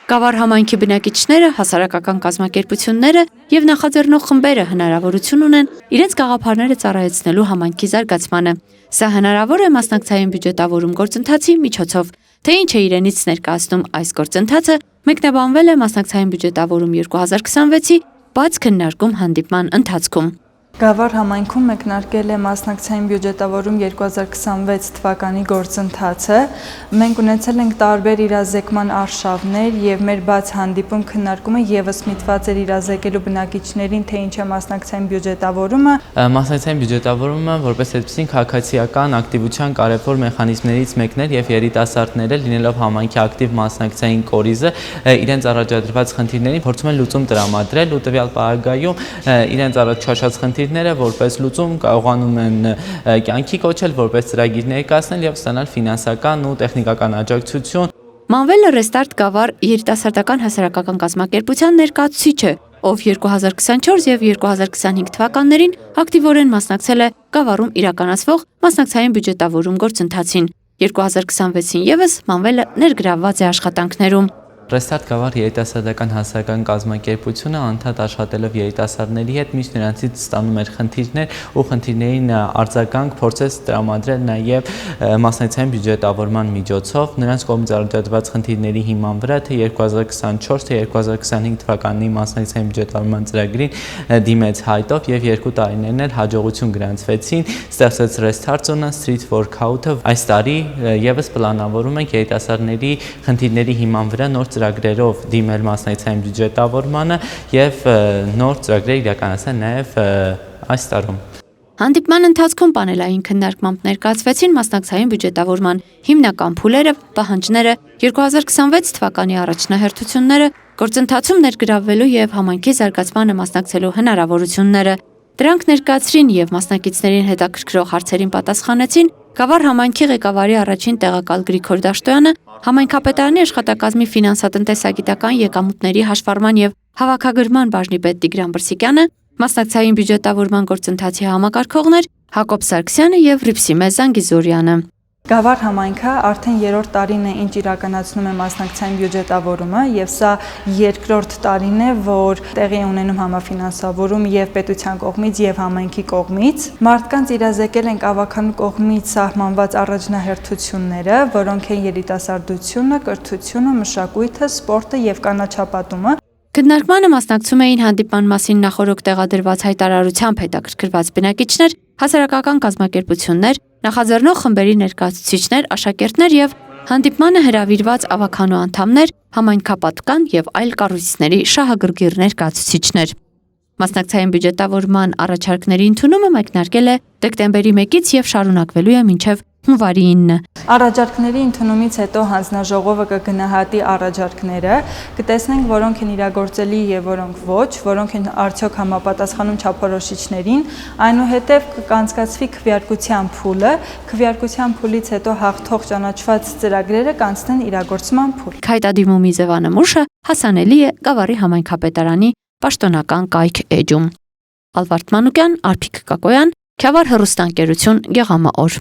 Գավառ համայնքի բնակիչները, հասարակական կազմակերպությունները և նախաձեռնող խմբերը հնարավորություն ունեն իրենց գաղափարները ծառայեցնելու համայնքի զարգացմանը։ Սա հնարավոր է մասնակցային բյուջետավորում գործընթացի միջոցով։ Թե ինչ է իրենից ներկայացնում այս գործընթացը, մեկնաբանվել է մասնակցային բյուջետավորում 2026-ի բաց քննարկում հանդիպման ընթացքում։ Գավառ համայնքում մեկնարկել է մասնակցային բյուջետավորում 2026 թվականի գործընթացը։ Մենք ունեցել ենք տարբեր իրազեկման արշավներ եւ մեր բաց հանդիպում քննարկումը եւս միտված էր իրազեկելու բնակիչներին, թե ինչ է մասնակցային բյուջետավորումը։ Մասնակցային բյուջետավորումը որպես այդպիսին քաղաքացիական ակտիվության կարևոր մեխանիզմներից մեկն է եւ երիտասարդները լինելով համայնքի ակտիվ մասնակցային կորիզը իրենց առաջադրված խնդիրներին փորձում են լուծում տրամադրել ու տվյալ պարագայում իրենց առաջ խնդիրները որպես լուծում կարողանում են կյանքի կոչել, որպես ծրագիր ներկայացնել եւ ստանալ ֆինանսական ու տեխնիկական աջակցություն։ Մանվելը Restart Գավառ երիտասարդական հասարակական կազմակերպության ներկայացուցիչ է, ով 2024 եւ 2025 թվականներին ակտիվորեն մասնակցել է Գավառում իրականացվող մասնակցային բյուջետավորում գործընթացին։ 2026-ին եւս Մանվելը ներգրավված է աշխատանքներում։ Restart Գավառ երիտասարդական հասարակական կազմակերպությունը անդադ աշխատելով երիտասարդների հետ միշտ նրանցից ստանում էր խնդիրներ ու խնդիրներին արձագանք փորձեց տրամադրել նաև մասնակցային բյուջետավորման միջոցով նրանց կողմից առաջադրված խնդիրների հիման վրա թե 2024 թե 2025 թվականի մասնակցային բյուջետավորման ծրագրին դիմեց հայտով եւ 2 տարիներն էլ հաջողություն գրանցվեցին, ստեղծեց Restart Zone Street Workout-ը։ Այս տարի եւս պլանավորում ենք երիտասարդների խնդիրների հիման վրա նոր ծրագրերով դիմել մասնակցային բյուջետավորմանը եւ նոր ծրագրեր իրականացնել նաեւ այս տարում։ Հանդիպման ընթացքում պանելային քննարկմամբ ներկայացվեցին մասնակցային բյուջետավորման հիմնական փուլերը, պահանջները, 2026 թվականի առաջնահերթությունները, գործընթացում ներգրավվելու եւ համայնքի զարգացմանը մասնակցելու հնարավորությունները։ Դրանք ներկայացրին եւ մասնակիցներին հետաքրքրող հարցերին պատասխանեցին Գավառ համայնքի ղեկավարի առաջին տեղակալ Գրիգոր Դաշտոյանը, համայնքապետարանի աշխատակազմի ֆինանսատնտեսագիտական եկամուտների հաշվառման եւ հավաքագրման բաժնի պետ Տիգրան Բրսիկյանը, մասնակցային բյուջետավորման գործընթացի համակարգողներ Հակոբ Սարգսյանը եւ Ռիփսիմե Զանգիզորյանը։ Գավառ համայնքը արդեն 3-րդ տարին է, ինչ իրականացնում է մասնակցային բյուջետավորումը, եւ սա երկրորդ տարին է, որ տեղի է ունենում համաֆինանսավորում եւ պետության կողմից եւ համայնքի կողմից։ Մարդկանց իրազեկել ենք ավականու կողմից սահմանված առաջնահերթությունները, որոնք են երիտասարդությունը, կրթությունը, մշակույթը, սպորտը եւ կանաչապատումը։ Քննարկմանը մասնակցում էին հանդիպման մասին նախորոք տեղադրված հայտարարությամբ հետաքրքրված բնակիչներ, հասարակական կազմակերպություններ, նախաձեռնող խմբերի ներկայացուցիչներ, աշակերտներ եւ հանդիպմանը հրավիրված ավականու անդամներ, համայնքապատկան եւ այլ կառույցների շահագրգիռ ներկայացուցիչներ։ Մասնակցային բյուջետավորման առաջարկների ընդունումը մեկնարկել է դեկտեմբերի 1-ից եւ շարունակվելու է մինչեւ հունվարի 9-ը։ Առաջարկների ընդունումից հետո հանձնաժողովը կգնահատի առաջարկները, կտեսնենք որոնք են իրագործելի եւ որոնք ոչ, որոնք են արդյոք համապատասխանում չափորոշիչներին, այնուհետեւ կանցկացվի քվեարկության փուլը, քվեարկության փուլից հետո հաղթող ճանաչված ծրագրերը կանցնեն իրագործման փուլ։ Հայտադիմումի ձևանմուշը հասանելի է Գավառի համայնքապետարանի պաշտոնական կայք էջում։ Ալվարդ Մանուկյան, Արփիկ Կակոյան, Քյավառ հեռուստաընկերություն, Գեղամաօր։